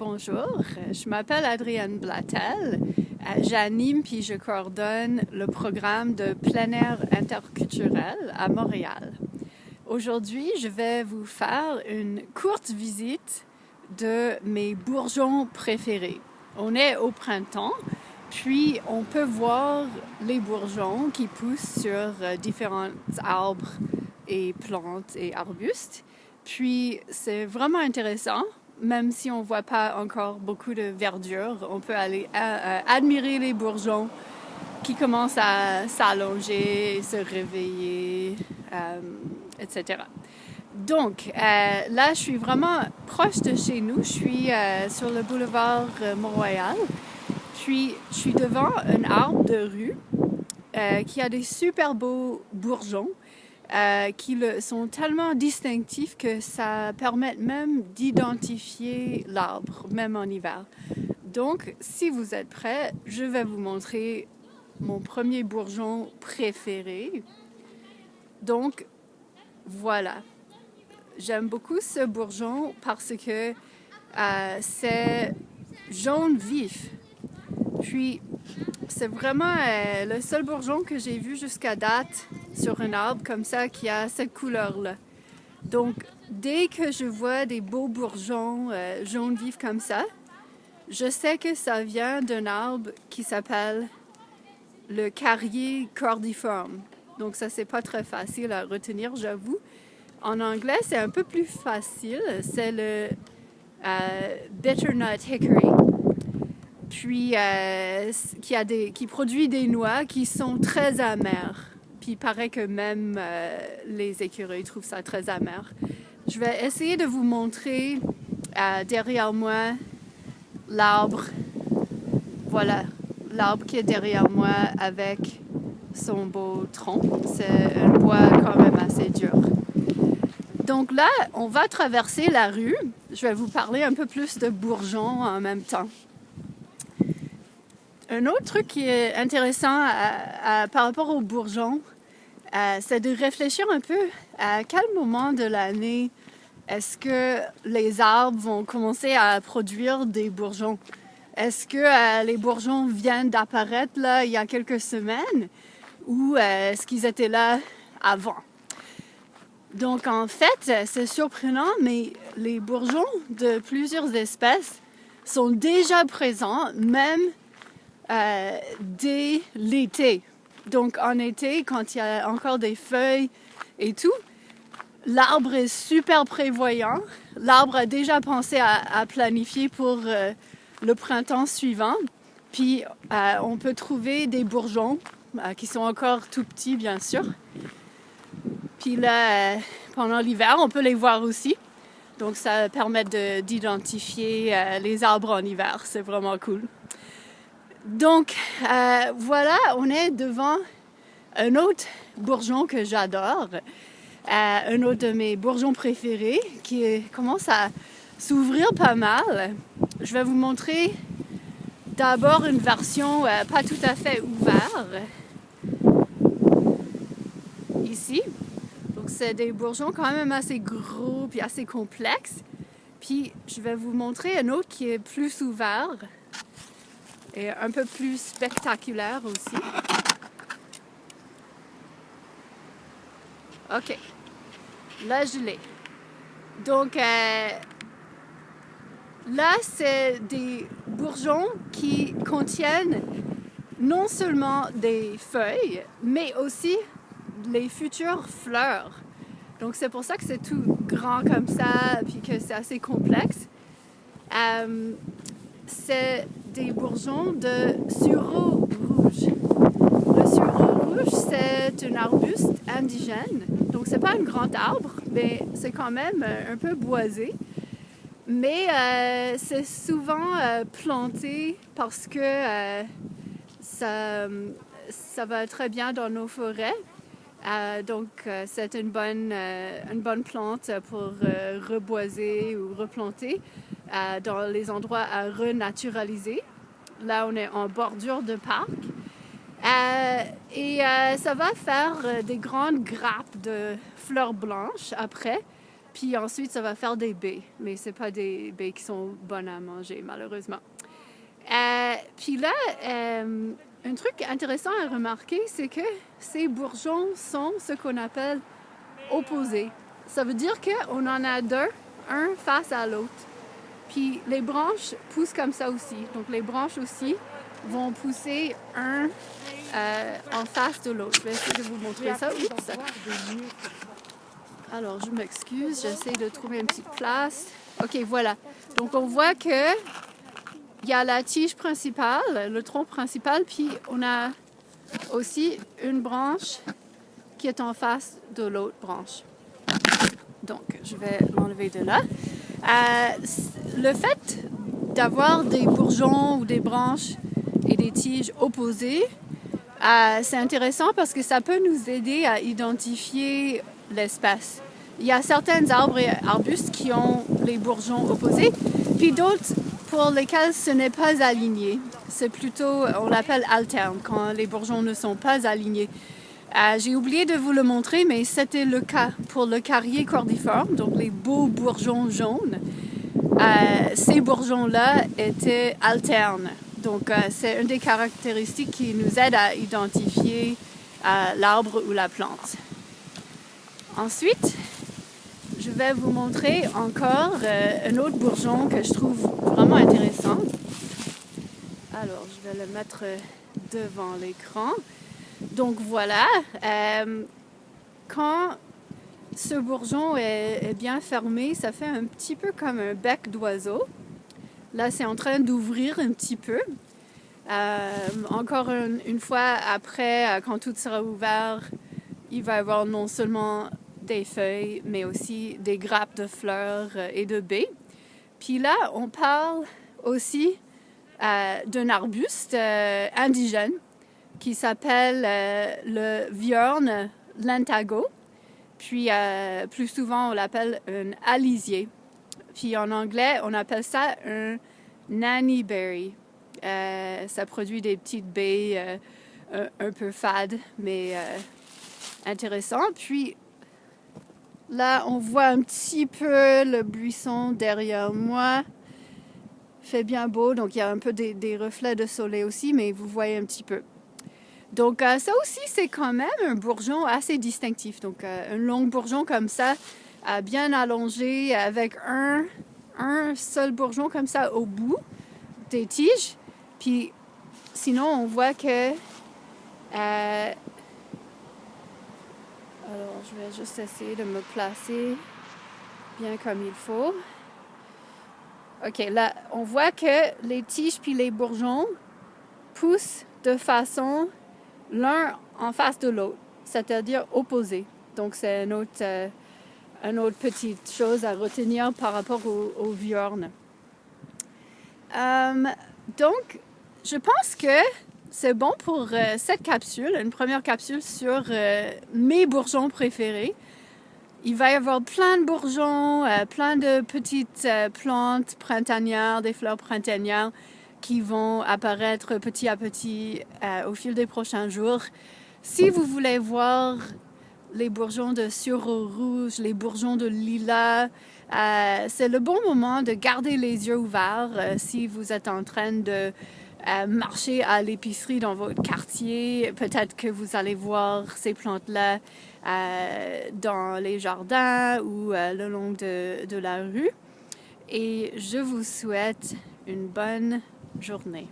Bonjour, je m'appelle Adrienne Blatel. J'anime puis je coordonne le programme de plein air interculturel à Montréal. Aujourd'hui, je vais vous faire une courte visite de mes bourgeons préférés. On est au printemps, puis on peut voir les bourgeons qui poussent sur différents arbres et plantes et arbustes. Puis c'est vraiment intéressant. Même si on ne voit pas encore beaucoup de verdure, on peut aller admirer les bourgeons qui commencent à s'allonger, se réveiller, etc. Donc, là, je suis vraiment proche de chez nous. Je suis sur le boulevard Mont-Royal. Puis, je suis devant un arbre de rue qui a des super beaux bourgeons. Qui sont tellement distinctifs que ça permet même d'identifier l'arbre, même en hiver. Donc, si vous êtes prêts, je vais vous montrer mon premier bourgeon préféré. Donc, voilà. J'aime beaucoup ce bourgeon parce que c'est jaune vif. Puis, c'est vraiment le seul bourgeon que j'ai vu jusqu'à date sur un arbre comme ça qui a cette couleur-là. Donc, dès que je vois des beaux bourgeons jaune vif comme ça, je sais que ça vient d'un arbre qui s'appelle le carrier cordiforme. Donc, ça, c'est pas très facile à retenir, j'avoue. En anglais, c'est un peu plus facile. C'est le Bitternut Hickory. Puis, qui produit des noix qui sont très amères. Puis, il paraît que même les écureuils trouvent ça très amer. Je vais essayer de vous montrer derrière moi l'arbre. Voilà, l'arbre qui est derrière moi avec son beau tronc. C'est un bois quand même assez dur. Donc là, on va traverser la rue. Je vais vous parler un peu plus de bourgeons en même temps. Un autre truc qui est intéressant par rapport aux bourgeons, c'est de réfléchir un peu à quel moment de l'année est-ce que les arbres vont commencer à produire des bourgeons. Est-ce que les bourgeons viennent d'apparaître là il y a quelques semaines ou est-ce qu'ils étaient là avant? Donc en fait, c'est surprenant, mais les bourgeons de plusieurs espèces sont déjà présents, même dès l'été. Donc en été, quand il y a encore des feuilles et tout, l'arbre est super prévoyant. L'arbre a déjà pensé à planifier pour le printemps suivant. Puis on peut trouver des bourgeons qui sont encore tout petits, bien sûr. Puis là, pendant l'hiver, on peut les voir aussi. Donc ça permet d'identifier les arbres en hiver. C'est vraiment cool. Donc, voilà, on est devant un autre bourgeon que j'adore, un autre de mes bourgeons préférés qui commence à s'ouvrir pas mal. Je vais vous montrer d'abord une version pas tout à fait ouverte, ici. Donc, c'est des bourgeons quand même assez gros puis assez complexes. Puis, je vais vous montrer un autre qui est plus ouvert. Et un peu plus spectaculaire aussi. OK. Là, je l'ai. Donc, là, c'est des bourgeons qui contiennent non seulement des feuilles, mais aussi les futures fleurs. Donc, c'est pour ça que c'est tout grand comme ça, puis que c'est assez complexe. C'est des bourgeons de sureau rouge. Le sureau rouge, c'est un arbuste indigène. Donc, c'est pas un grand arbre, mais c'est quand même un peu boisé. Mais c'est souvent planté parce que ça va très bien dans nos forêts. Donc, c'est une bonne plante pour reboiser ou replanter dans les endroits à renaturaliser. Là, on est en bordure de parc. Et ça va faire des grandes grappes de fleurs blanches après. Puis ensuite, ça va faire des baies. Mais ce n'est pas des baies qui sont bonnes à manger, malheureusement. Puis là, un truc intéressant à remarquer, c'est que ces bourgeons sont ce qu'on appelle opposés. Ça veut dire qu'on en a deux, un face à l'autre. Puis les branches poussent comme ça aussi. Donc les branches aussi vont pousser un en face de l'autre. Je vais essayer de vous montrer ça. Oups. Alors, je m'excuse, j'essaie de trouver une petite place. OK, voilà. Donc on voit que il y a la tige principale, le tronc principal, puis on a aussi une branche qui est en face de l'autre branche. Donc, je vais l'enlever de là. Le fait d'avoir des bourgeons ou des branches et des tiges opposées, c'est intéressant parce que ça peut nous aider à identifier l'espèce. Il y a certains arbres et arbustes qui ont les bourgeons opposés, puis d'autres pour lesquels ce n'est pas aligné. C'est plutôt, on l'appelle alterne, quand les bourgeons ne sont pas alignés. J'ai oublié de vous le montrer, mais c'était le cas pour le carrier cordiforme, donc les beaux bourgeons jaunes. Ces bourgeons-là étaient alternes. Donc, c'est une des caractéristiques qui nous aide à identifier l'arbre ou la plante. Ensuite, je vais vous montrer encore un autre bourgeon que je trouve vraiment intéressant. Alors, je vais le mettre devant l'écran. Donc voilà, quand ce bourgeon est bien fermé, ça fait un petit peu comme un bec d'oiseau. Là, c'est en train d'ouvrir un petit peu. Encore une fois, après, quand tout sera ouvert, il va y avoir non seulement des feuilles, mais aussi des grappes de fleurs et de baies. Puis là, on parle aussi d'un arbuste indigène qui s'appelle le Viorne lentago. Puis plus souvent, on l'appelle un alisier. Puis en anglais, on appelle ça un nanny berry. Ça produit des petites baies un peu fades, mais intéressantes. Puis là, on voit un petit peu le buisson derrière moi. Il fait bien beau, donc il y a un peu des reflets de soleil aussi, mais vous voyez un petit peu. Donc ça aussi, c'est quand même un bourgeon assez distinctif. Donc un long bourgeon comme ça, bien allongé, avec un seul bourgeon comme ça au bout des tiges. Puis sinon, on voit que... alors, je vais juste essayer de me placer bien comme il faut. OK, là, on voit que les tiges puis les bourgeons poussent de façon l'un en face de l'autre, c'est-à-dire opposés. Donc, c'est une autre petite chose à retenir par rapport au Viorne. Donc, je pense que c'est bon pour cette capsule, une première capsule sur mes bourgeons préférés. Il va y avoir plein de bourgeons, plein de petites plantes printanières, des fleurs printanières qui vont apparaître petit à petit au fil des prochains jours. Si vous voulez voir les bourgeons de sureau rouge, les bourgeons de lilas, c'est le bon moment de garder les yeux ouverts si vous êtes en train de marcher à l'épicerie dans votre quartier. Peut-être que vous allez voir ces plantes-là dans les jardins ou le long de la rue. Et je vous souhaite une bonne journée.